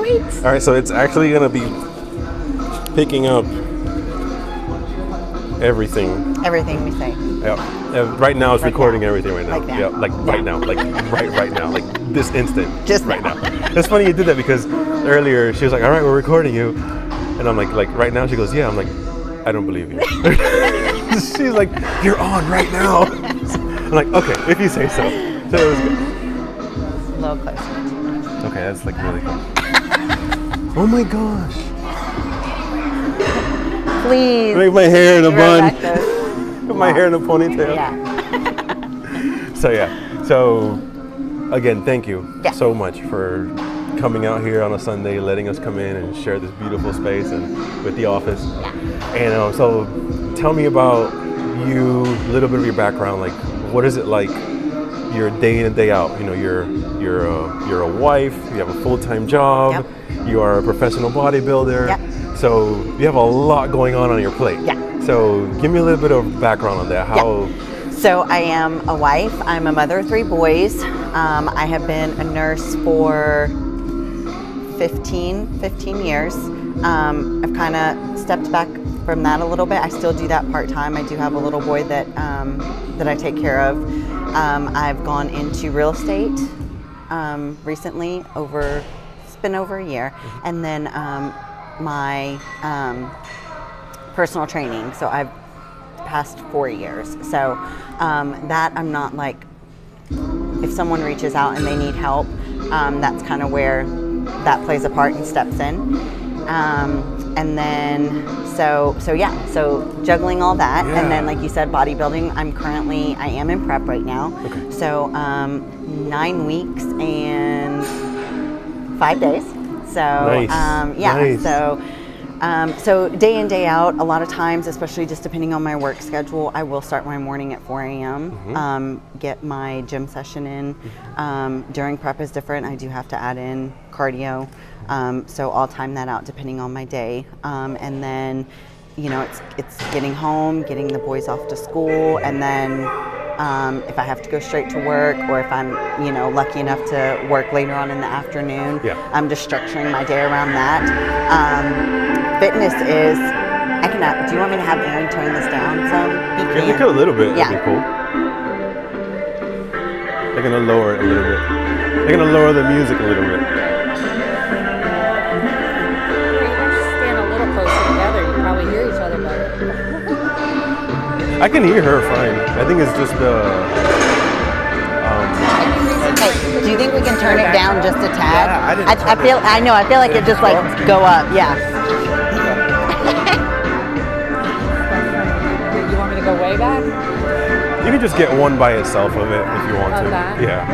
wait. All right, so it's actually gonna be picking up everything. Everything we say. Yep. Right now, it's Right recording now. everything right now. Like that. Yeah, like right now, like right now, like this instant. Just right now. now. It's funny you did that because earlier she was like, "All right, we're recording you," and I'm like right now. She goes, "Yeah." I'm like, "I don't believe you." She's like, "You're on right now." I'm like, "Okay, if you say so." So it was good. A little closer. Okay, that's like really cool. Oh my gosh. Please. Make my hair in a bun. Rebecca. Put my hair in a ponytail. Yeah. So again, thank you Yeah. so much for coming out here on a Sunday, letting us come in and share this beautiful space and with the office. And so tell me about you, a little bit of your background. Like, what is it like your day in and day out? You know, you're a wife, you have a full-time job, Yep. you are a professional bodybuilder. Yep. So you have a lot going on your plate. Yeah. So give me a little bit of background on that. How? So I am a wife. I'm a mother of 3 boys. I have been a nurse for 15 years. I've kind of stepped back from that a little bit. I still do that part-time. I do have a little boy that I take care of. I've gone into real estate recently. It's been over a year. And then my personal training. So I've past 4 years. So that I'm not like, if someone reaches out and they need help, that's kind of where that plays a part and steps in. And then, so juggling all that. Yeah. And then, like you said, bodybuilding, I am in prep right now. Okay. So 9 weeks and 5 days. So, Nice. Nice. So day in, day out, a lot of times, especially just depending on my work schedule, I will start my morning at 4 a.m., get my gym session in. During prep is different. I do have to add in cardio. So I'll time that out depending on my day. And then, it's getting home, getting the boys off to school, and then if I have to go straight to work, or if I'm, lucky enough to work later on in the afternoon, I'm just structuring my day around that. Fitness is, do you want me to have Aaron turn this down some? Yeah, you could a little bit. Yeah. That'd be cool. They're gonna lower it a little bit. They're gonna lower the music a little bit. Stand a little closer together. You probably hear each other better. I can hear her fine. I think it's just the. Hey, do you think we can turn it down just a tad? Yeah, I didn't I turn feel like it just like go up. Yeah. You want me to go way back? You can just get one by itself of it if you want to. Of that? Yeah.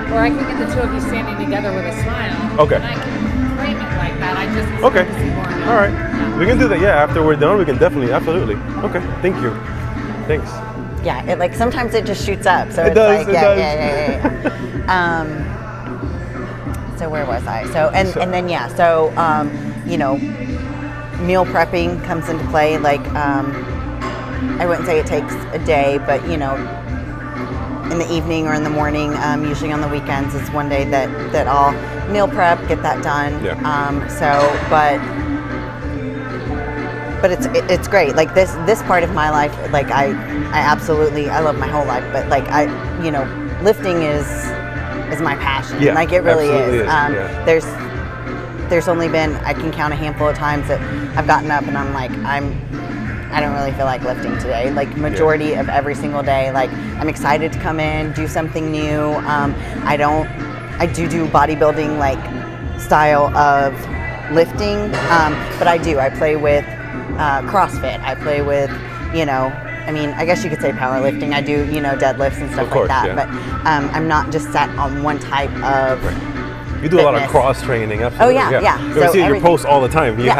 Okay. Or I can get the two of you standing together with a smile. Okay. And I can frame it like that. I just Okay. want to see more of it. All right. Yeah. We can do that. Yeah. After we're done, we can definitely, absolutely. Okay. Thank you. Thanks. Yeah, it like sometimes it just shoots up. So It it's does, like it does. yeah. So where was I? So meal prepping comes into play. Like I wouldn't say it takes a day, but in the evening or in the morning, usually on the weekends, it's one day that I'll meal prep, get that done. Yeah. But it's great. Like this part of my life, like I love my whole life, but like lifting is my passion. Yeah, Like it really absolutely is. is. Yeah. There's only been, I can count a handful of times that I've gotten up and I'm like, I don't really feel like lifting today. Like majority of every single day, like I'm excited to come in, do something new. I do bodybuilding like style of lifting, but I play with CrossFit. I play with, I guess you could say powerlifting. I do, deadlifts and stuff Of course, like that. yeah. But I'm not just set on one type of. You do a lot of fitness. cross training. Absolutely. Oh, yeah. You So see your everything. posts all the time. You do a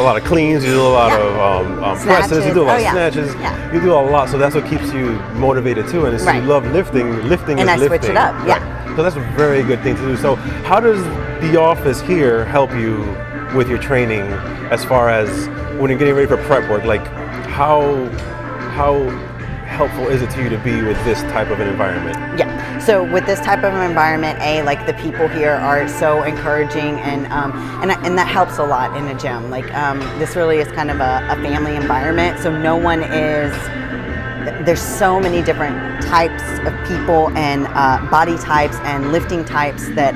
lot of cleans. You do a lot of presses. You do a lot of snatches. Yeah. You do a lot. So that's what keeps you motivated too. And it's Right. you love lifting. Lifting And is I lifting. switch it up, yeah. Right. So that's a very good thing to do. So how does the office here help you with your training as far as when you're getting ready for prep work? Like how helpful is it to you to be with this type of an environment? Yeah. So with this type of environment, like the people here are so encouraging, and that helps a lot in a gym. Like this really is kind of a family environment. So no one is. There's so many different types of people and body types and lifting types that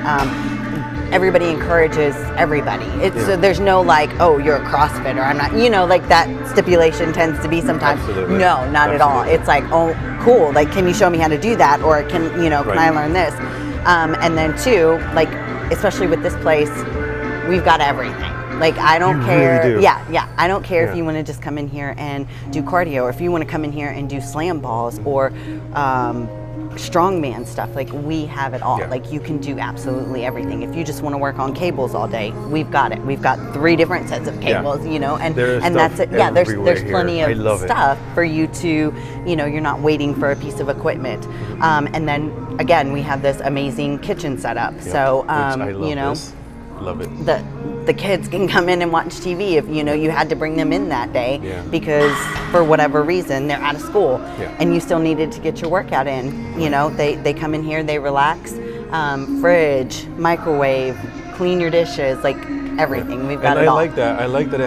everybody encourages everybody. So there's no like, oh, you're a CrossFitter, I'm not, like that stipulation tends to be sometimes. Absolutely. No, not at all. It's like, oh, cool, like can you show me how to do that, or can I learn this? And then two, like especially with this place, we've got everything. Like I don't You care. really do. Yeah. I don't care Yeah. if you want to just come in here and do cardio, or if you want to come in here and do slam balls or strongman stuff. Like we have it all. Yeah. Like you can do absolutely everything. If you just want to work on cables all day, we've got it. We've got 3 different sets of cables. And There's that's stuff it. Yeah, there's everywhere plenty here. I of love it. stuff for you to, you're not waiting for a piece of equipment. And then again, we have this amazing kitchen setup. Yeah. So Which I love this. Love it. the kids can come in and watch TV if you had to bring them in that day Yeah. because for whatever reason they're out of school Yeah. and you still needed to get your workout in. They come in here, they relax, fridge, microwave, clean your dishes, like everything. We've got And it I all. like that. I like that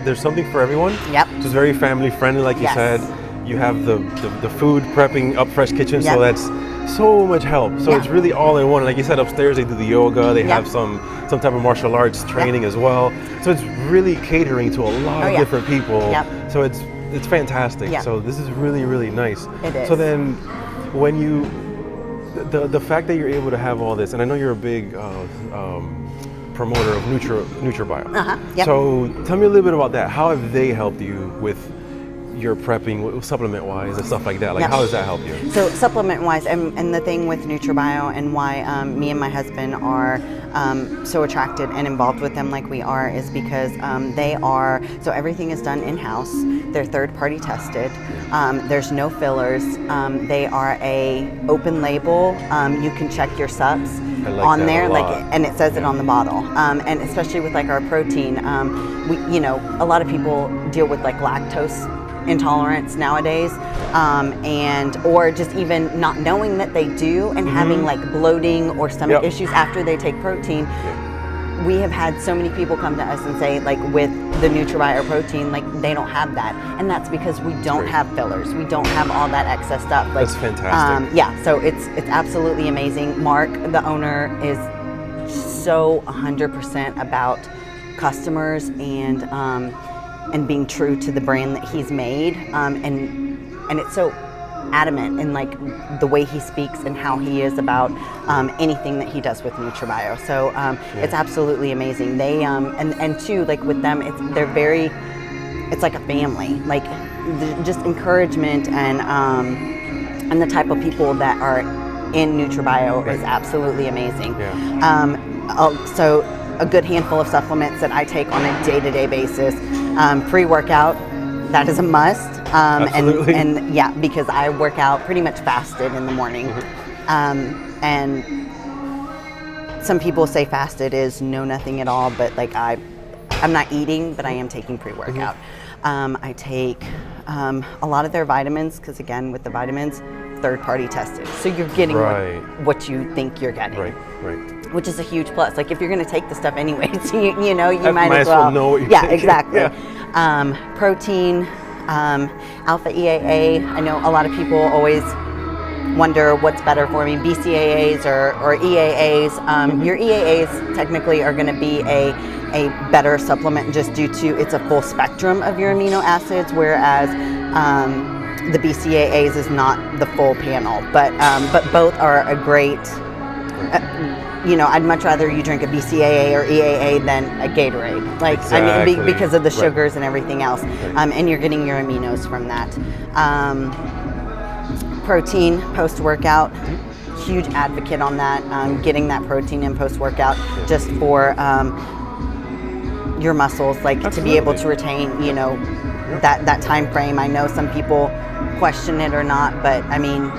there's something for everyone. Yep. It's very family friendly, like you Yes. said. You have the food prepping up fresh kitchen, Yep. so that's so much help. So Yeah. it's really all in one. Like you said, upstairs they do the yoga. They Yep. have some type of martial arts training as well. So it's really catering to a lot Oh, of yeah. different people. Yep. So it's fantastic. Yeah. So this is really, really nice. It is. So then when you the fact that you're able to have all this, and I know you're a big promoter of NutraBio. Yep. So tell me a little bit about that. How have they helped you with your prepping, supplement wise and stuff like that? Like Yep. how does that help you? So supplement wise, and the thing with NutraBio and why me and my husband are so attracted and involved with them like we are is because they are, so everything is done in-house. They're third-party tested. There's no fillers. They are a open label. You can check your subs I like on that there, a like, lot. and it says it on the bottle. And especially with like our protein, we, a lot of people deal with like lactose intolerance nowadays, and or just even not knowing that they do and having like bloating or stomach Yep. issues after they take protein. We have had so many people come to us and say, like, with the NutraBio protein, like they don't have that, and that's because we don't great. have fillers. We don't have all that excess stuff. Like, That's fantastic. yeah, so it's absolutely amazing. Mark, the owner, is so 100% about customers and being true to the brand that he's made, and it's so adamant in like the way he speaks and how he is about anything that he does with NutraBio. So it's absolutely amazing. They and two, like with them, it's like a family. Like just encouragement and the type of people that are in NutraBio is absolutely amazing. Yeah. So a good handful of supplements that I take on a day-to-day basis. Pre-workout, that is a must. Absolutely. And yeah, because I work out pretty much fasted in the morning. And some people say fasted is no nothing at all, but like I'm not eating, but I am taking pre-workout. I take a lot of their vitamins, because again, with the vitamins, third-party tested. So you're getting what you think you're getting. Right. Which is a huge plus. Like if you're going to take the stuff anyways, you I might as well know what you're yeah, taking. exactly. Yeah. Protein, alpha EAA. I know a lot of people always wonder what's better for me, BCAAs or EAAs. Your EAAs technically are going to be a better supplement just due to it's a full spectrum of your amino acids, whereas the BCAAs is not the full panel. But both are a great. I'd much rather you drink a BCAA or EAA than a Gatorade. Like, Exactly. Because of the sugars and everything else. And you're getting your aminos from that. Protein post-workout, huge advocate on that. Getting that protein in post-workout just for your muscles, like to be able to retain, that time frame. I know some people question it or not, but I mean,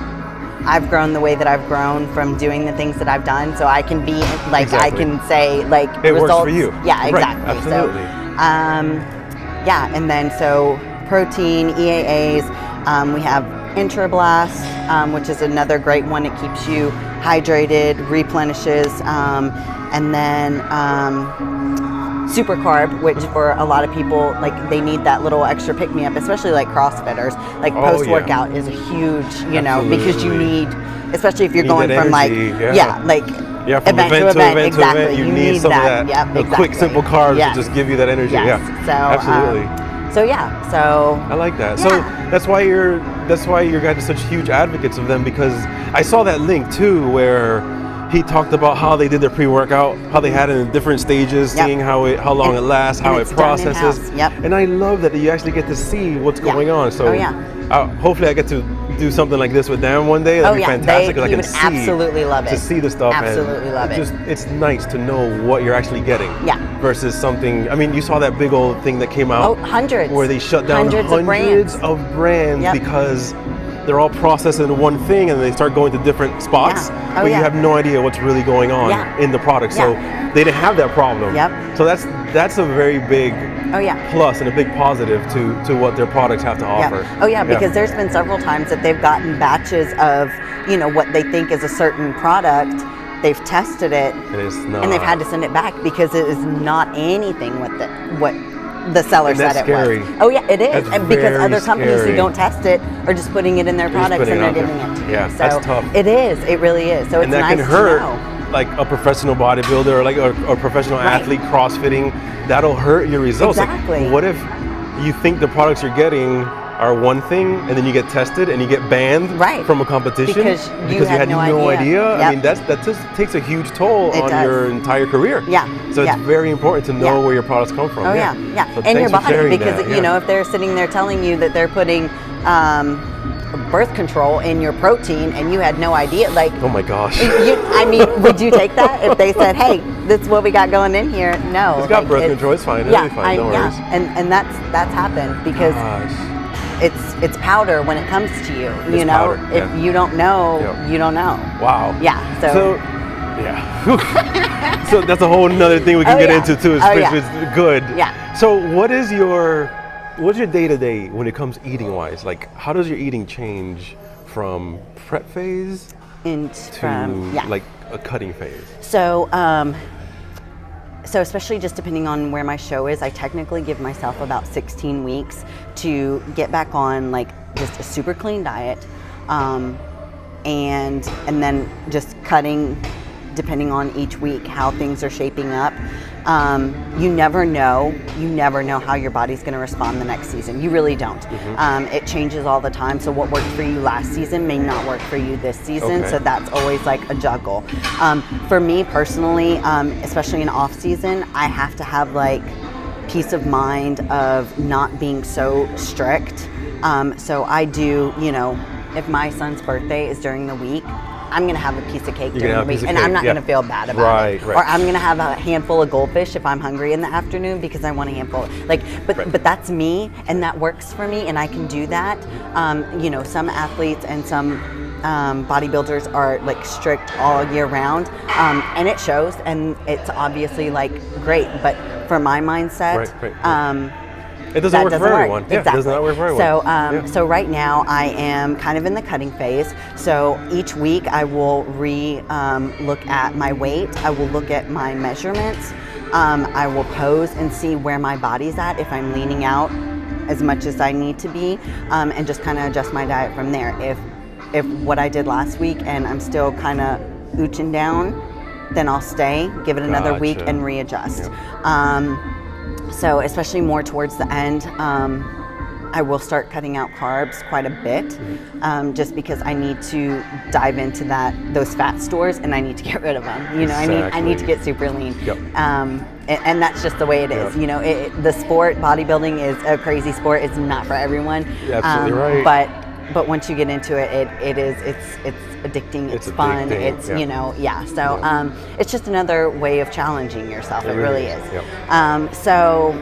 I've grown the way that I've grown from doing the things that I've done, so I can be like Exactly. I can say like It results. works for you. Yeah, Right, exactly. absolutely. So, yeah, and then so protein, EAAs. We have Intrablast, which is another great one. It keeps you hydrated, replenishes, and then Super Carb, which for a lot of people, like they need that little extra pick me up, especially like CrossFitters. Like post workout is a huge, because you need, especially if you're going from energy, from event to event, exactly. You need some that. of that. Yep, quick, simple carbs to just give you that energy. Yes. Yeah, So absolutely. So I like that. Yeah. So that's why you guys are such huge advocates of them, because I saw that link too where he talked about how they did their pre-workout, how they had it in different stages, seeing how long it lasts, how it processes. And I love that you actually get to see what's going on. So hopefully I get to do something like this with them one day. That'd be fantastic. You would absolutely love it. To see the stuff. Absolutely love it. It's nice to know what you're actually getting. Yeah. Versus something, I mean, you saw that big old thing that came out. Oh, hundreds. Where they shut down hundreds of brands because they're all processed into one thing, and they start going to different spots, but you have no idea what's really going on in the product. So they didn't have that problem. So that's a very big plus and a big positive to what their products have to offer. Because there's been several times that they've gotten batches of, what they think is a certain product. They've tested it, and they've had to send it back because it is not anything with what the seller said it was. Oh yeah, it is. And because other companies who don't test it are just putting it in their products and they're giving it to you. Yeah, so that's tough. It is. It really is. So it's and that nice can hurt to know. like a professional bodybuilder or like a professional athlete crossfitting. That'll hurt your results. Exactly. Like, what if you think the products you're getting are one thing, and then you get tested and you get banned from a competition because you had no idea. Yep. I mean, that just takes a huge toll on your entire career. So it's very important to know where your products come from. So and your body, because if they're sitting there telling you that they're putting birth control in your protein and you had no idea, like, oh my gosh. Would you take that if they said, hey, this is what we got going in here? No. It's got birth control, it's fine. It'll be fine, no worries. And that's happened because it's powder when it comes to you. It's powder, if you don't know, you don't know. Wow. Yeah. So that's a whole nother thing we can get into too, which is good. Yeah. So what's your day-to-day when it comes eating wise? Like, how does your eating change from prep phase to like a cutting phase? So especially just depending on where my show is, I technically give myself about 16 weeks to get back on like just a super clean diet, and then just cutting depending on each week how things are shaping up. You never know how your body's going to respond the next season. You really don't. It changes all the time. So what worked for you last season may not work for you this season. So that's always like a juggle. For me personally, especially in off season, I have to have like peace of mind of not being so strict. So I do, if my son's birthday is during the week, I'm going to have a piece of cake during the week, and I'm not going to feel bad about it. Or I'm going to have a handful of goldfish if I'm hungry in the afternoon because I want a handful. But that's me, and that works for me, and I can do that. Some athletes and some bodybuilders are like strict all year round, and it shows, and it's obviously like great. But for my mindset, it doesn't work for everyone. Exactly. It does not work for everyone. So right now I am kind of in the cutting phase. So each week I will look at my weight. I will look at my measurements. I will pose and see where my body's at, if I'm leaning out as much as I need to be, and just kind of adjust my diet from there. If what I did last week and I'm still kind of ooching down, then I'll stay, give it another week and readjust. So especially more towards the end, I will start cutting out carbs quite a bit, just because I need to dive into those fat stores and I need to get rid of them. I need to get super lean. And that's just the way it is. The sport, bodybuilding is a crazy sport. It's not for everyone. Absolutely right. But once you get into it, it's addicting. It's fun. It's So it's just another way of challenging yourself. It really is. So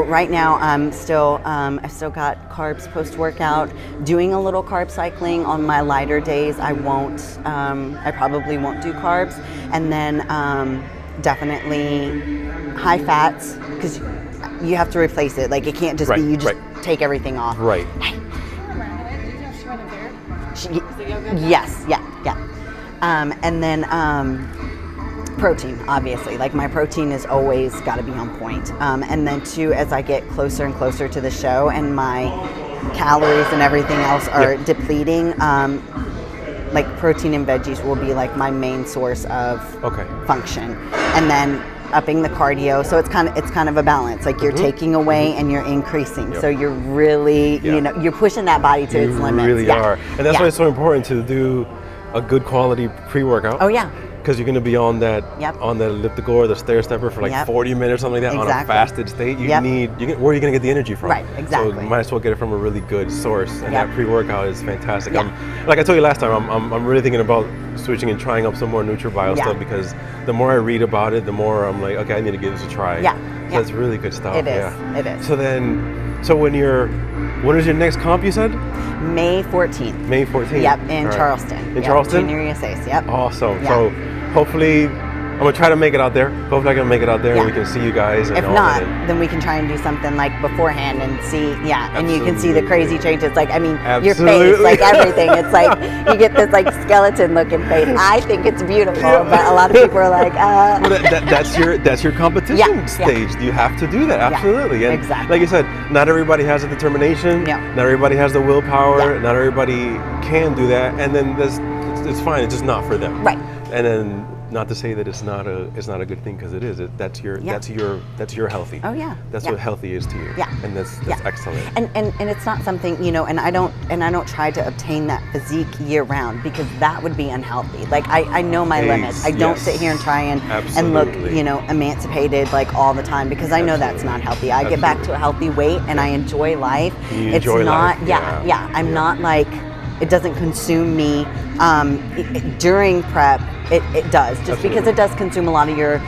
right now I'm still I've still got carbs post workout. Doing a little carb cycling on my lighter days. I probably won't do carbs, and then definitely high fats, because you have to replace it. Like, it can't just be you just take everything off. Yes, yeah. And then protein, obviously. Like my protein is always got to be on point. And then too, as I get closer and closer to the show, and my calories and everything else are depleting, like protein and veggies will be like my main source of function. And then upping the cardio, so it's kind of a balance. Like you're taking away and you're increasing. So you're really, you're pushing that body to its limits. You really are, and that's why it's so important to do a good quality pre-workout. Oh yeah. Because you're going to be on that elliptical or the stair stepper for like 40 minutes or something like that on a fasted state. You need, where are you going to get the energy from? Right, exactly. So you might as well get it from a really good source, and that pre-workout is fantastic. Like I told you last time, I'm really thinking about switching and trying up some more NutraBio stuff, because the more I read about it, the more I'm like, okay, I need to give this a try. So that's really good stuff. It is. It is. So when is your next comp, you said? May 14th. May 14th. Yep, in Charleston. In Charleston? Junior USA's, yep. Awesome. So hopefully, I'm gonna try to make it out there. Hopefully I can make it out there and we can see you guys. And if not, then we can try and do something like beforehand and see, and you can see the crazy changes. Like, I mean, your face, like everything. It's like, you get this like skeleton looking face. I think it's beautiful, but a lot of people are like, Well, that's your competition stage. You have to do that, absolutely. And exactly. like you said, not everybody has the determination. Not everybody has the willpower. Not everybody can do that. And then it's fine. It's just not for them. Right. And then, not to say that it's not a good thing, because it is. That's your healthy. Oh yeah. That's what healthy is to you. Yeah. And that's excellent. And it's not something, and I don't try to obtain that physique year round, because that would be unhealthy. Like I know my limits. I don't sit here and try and look, emancipated like all the time, because I know that's not healthy. I get back to a healthy weight and I enjoy life. It's not life. I'm not like, it doesn't consume me during prep. It does, just because it does consume a lot of your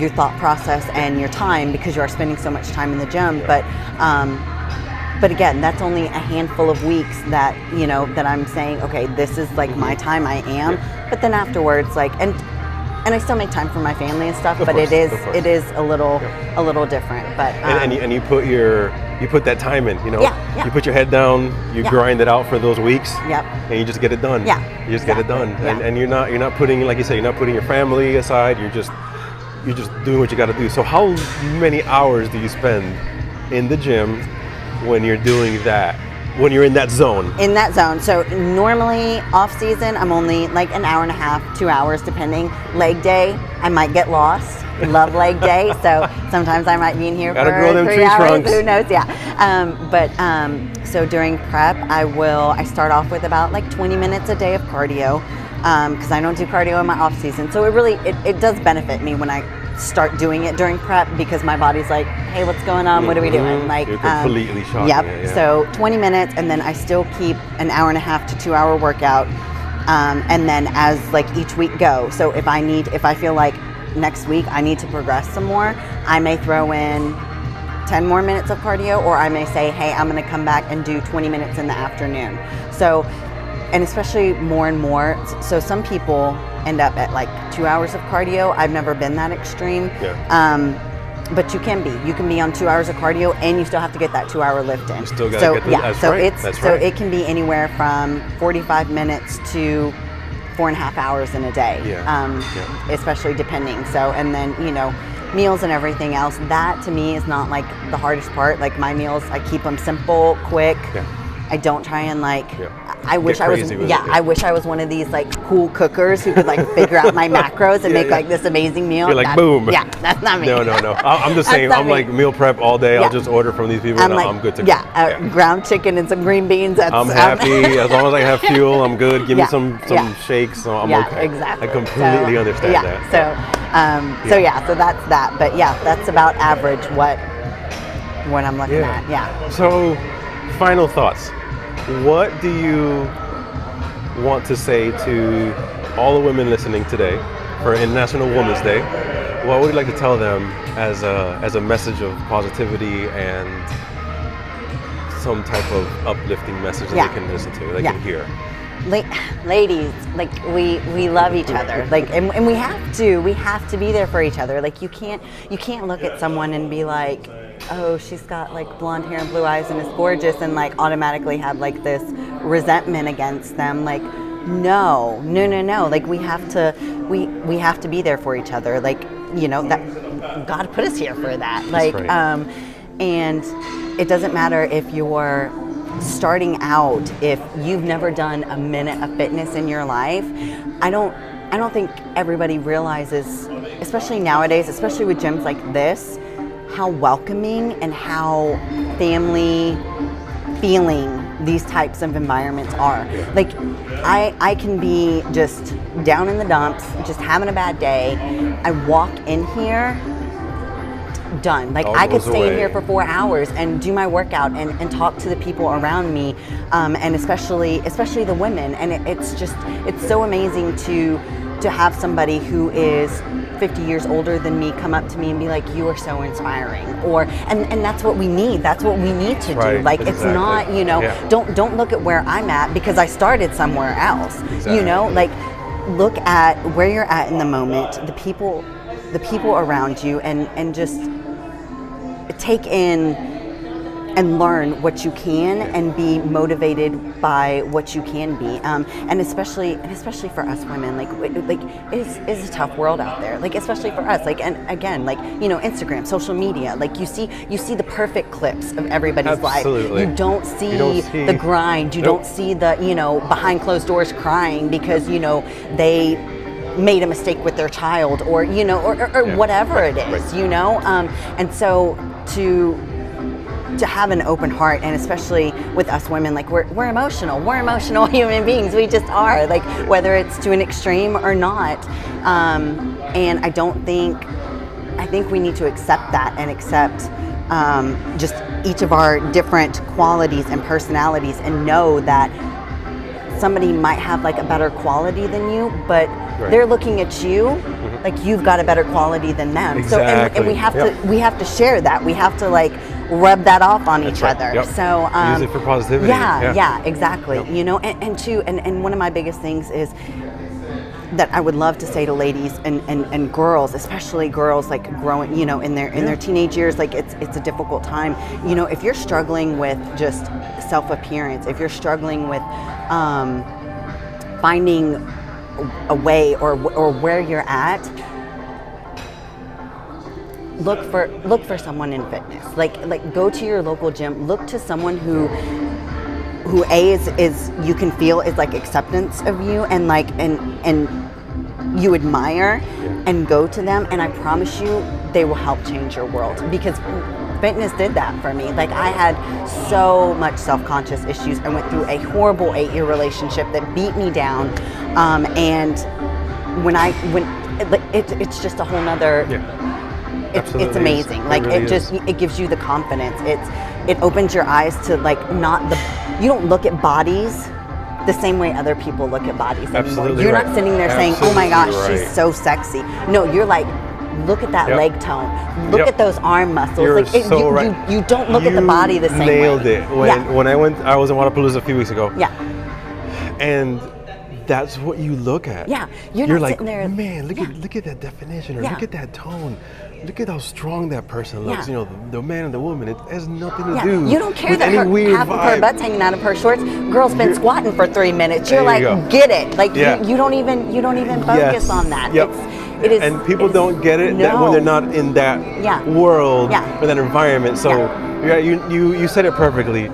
thought process and your time, because you are spending so much time in the gym. But again, that's only a handful of weeks that that I'm saying, okay, this is like my time. I am. But then afterwards, like, and I still make time for my family and stuff. But it is a little different. But and you put that time in. You put your head down. You grind it out for those weeks. And you just get it done. You just get it done. And you're not putting, like you say, you're not putting your family aside. You're just doing what you got to do. So how many hours do you spend in the gym when you're doing that? When you're in that zone? In that zone. So normally off season, I'm only like an hour and a half, 2 hours, depending. Leg day, I might get lost. Love leg day, so sometimes I might be in here Gotta for grow them 3 tree hours. trunks. Who knows? So during prep, I start off with about like 20 minutes a day of cardio, because I don't do cardio in my off season. So it does benefit me when I start doing it during prep, because my body's like, hey, what's going on? What are we doing? Like, you're completely shot. So 20 minutes, and then I still keep an hour and a half to 2 hour workout, and then as like each week go. So if I feel like next week I need to progress some more, I may throw in 10 more minutes of cardio, or I may say, hey, I'm going to come back and do 20 minutes in the afternoon. So, and especially more and more, so some people end up at like 2 hours of cardio. I've never been that extreme. But you can be on 2 hours of cardio, and you still have to get that 2 hour lift in. You still got to get the, it can be anywhere from 45 minutes to 4.5 hours in a day, especially depending. So, and then, meals and everything else, that to me is not like the hardest part. Like my meals, I keep them simple, quick. I don't try and like, I wish I was one of these like cool cookers who could like figure out my macros and make like this amazing meal. You're like, boom. Yeah, that's not me. No. I'm the same. I'm like meal prep all day. I'll just order from these people and like, I'm good to go. Ground chicken and some green beans. I'm happy. As long as I have fuel, I'm good. Give me some shakes, so I'm okay. Exactly. I completely understand that. So that's that. But that's about average what I'm looking at. So, final thoughts. What do you want to say to all the women listening today for International Women's Day? What would you like to tell them as a message of positivity and some type of uplifting message that they can listen to, they can hear? Ladies, like we love each other, like, and we have to be there for each other. Like you can't look at someone and be like, oh, she's got like blonde hair and blue eyes and is gorgeous, and like automatically have like this resentment against them. Like, no. Like we have to be there for each other. Like, you know, that God put us here for that. Like, right. And it doesn't matter if you're starting out, if you've never done a minute of fitness in your life. I don't think everybody realizes, especially nowadays, especially with gyms like this, how welcoming and how family feeling these types of environments are. Like, I can be just down in the dumps, just having a bad day. I walk in here, done. Like, I could stay in here for 4 hours and do my workout and talk to the people around me, and especially the women. And it's so amazing to have somebody who is 50 years older than me come up to me and be like, you are so inspiring, and that's what we need. That's what we need to do. Like, it's not, you know, don't look at where I'm at because I started somewhere else. You know, like, look at where you're at in the moment, the people around you, and just take in and learn what you can and be motivated by what you can be, and especially for us women, like it's a tough world out there, like especially for us, like, and again, like, you know, Instagram, social media, like you see the perfect clips of everybody's life. You don't see the grind. You don't see the, you know, behind closed doors crying because, you know, they made a mistake with their child, or, you know, or whatever it is, you know, and so to have an open heart, and especially with us women, like we're emotional human beings. We just are, like, whether it's to an extreme or not. And I think we need to accept that and accept just each of our different qualities and personalities, and know that somebody might have like a better quality than you, but they're looking at you like you've got a better quality than them. Exactly. So, and we have to share that. We have to like rub that off on each other. So use it for positivity. Yeah, exactly. You know, and one of my biggest things is that I would love to say to ladies and girls, especially girls, like growing, you know, in their teenage years, like it's a difficult time. You know, if you're struggling with just self-appearance, if you're struggling with finding a way or where you're at, look for someone in fitness. Like go to your local gym. Look to someone who is you can feel is like acceptance of you, and like and you admire, and go to them, and I promise you they will help change your world, because fitness did that for me. Like, I had so much self-conscious issues. I went through a horrible 8-year relationship that beat me down, and it's just a whole nother. It's amazing. Like, it gives you the confidence. It opens your eyes to, like, you don't look at bodies the same way other people look at bodies anymore. You're not sitting there saying, oh my gosh, she's so sexy. No, you're like, look at that leg tone. Look at those arm muscles. You're like, so right. You don't look at the body the same way. Nailed it. When I was in Wadapalooza a few weeks ago. Yeah. And that's what you look at. Yeah. You're like, sitting there, man, look at that definition, or look at that tone. Look at how strong that person looks. You know, the man and the woman. It has nothing to do. You don't care with that any weird half vibe. of her butt's hanging out of her shorts. Girl's been squatting for 3 minutes. You're like, get it. Like, you don't even focus on that. It is, and people don't get it that when they're not in that world or that environment. So you said it perfectly.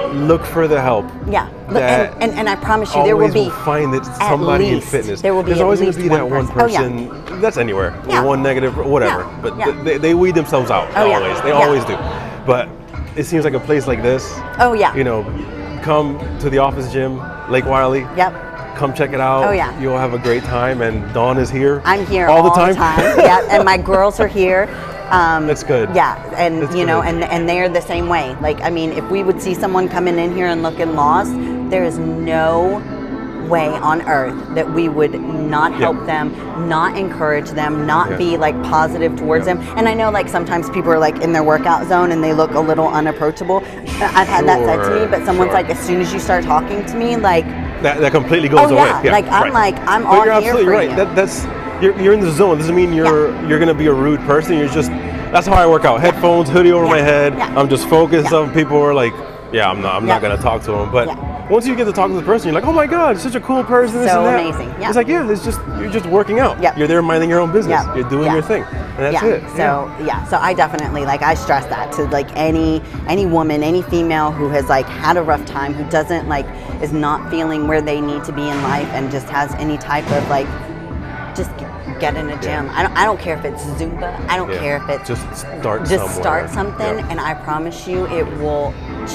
Look for the help. And I promise you, there will be find that somebody in fitness. There will be There's always going to be that one one person. That's anywhere. One negative, whatever. But they weed themselves out. They always do. But it seems like a place like this. You know, come to the office gym, Lake Wiley. Come check it out. You'll have a great time. And Dawn is here. I'm here all the time. And my girls are here. That's good. And that's, you know, and they're the same way. Like, I mean, if we would see someone coming in here and looking lost, there is no way on earth that we would not help them, not encourage them, not be like positive towards them. And I know, like, sometimes people are like in their workout zone and they look a little unapproachable. I've had that said to me, but someone's like, as soon as you start talking to me, like, that completely goes away. Like, I'm but all you're here absolutely for right. you. You're in the zone. Doesn't mean you're going to be a rude person. You're just That's how I work out. Headphones, hoodie over my head. Yeah. I'm just focused. Yeah. Some people are like, yeah, I'm not Yeah. gonna talk to them. But Yeah. once you get to talk to the person, you're like, oh my God, such a cool person. This So and that. amazing. Yeah. It's like, yeah, you're just working out. Yeah. You're there minding your own business. Yeah. You're doing Yeah. your thing, and that's it. So I definitely like I stress that to like any woman, any female who has like had a rough time, who doesn't like is not feeling where they need to be in life, and just has any type of like just get in a gym. I don't care if it's Zumba. I don't Yeah. care if it's Just start just somewhere. start something, Yeah. and I promise you it will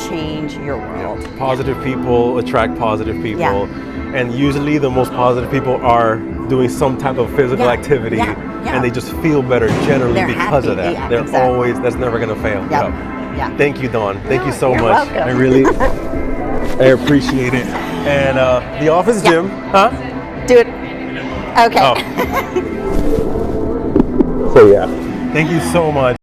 change your world. Positive people attract positive people, Yeah. and usually the most positive people are doing some type of physical Yeah. activity, Yeah. Yeah. and they just feel better generally They're because of happy. that. Yeah, They're exactly. always, that's never gonna fail. Yep. Yeah. Thank you, Dawn. Thank you so You're much. welcome. I really, I appreciate it. And the office Yeah. gym, huh? Do it. Okay. Oh. So yeah, thank you so much.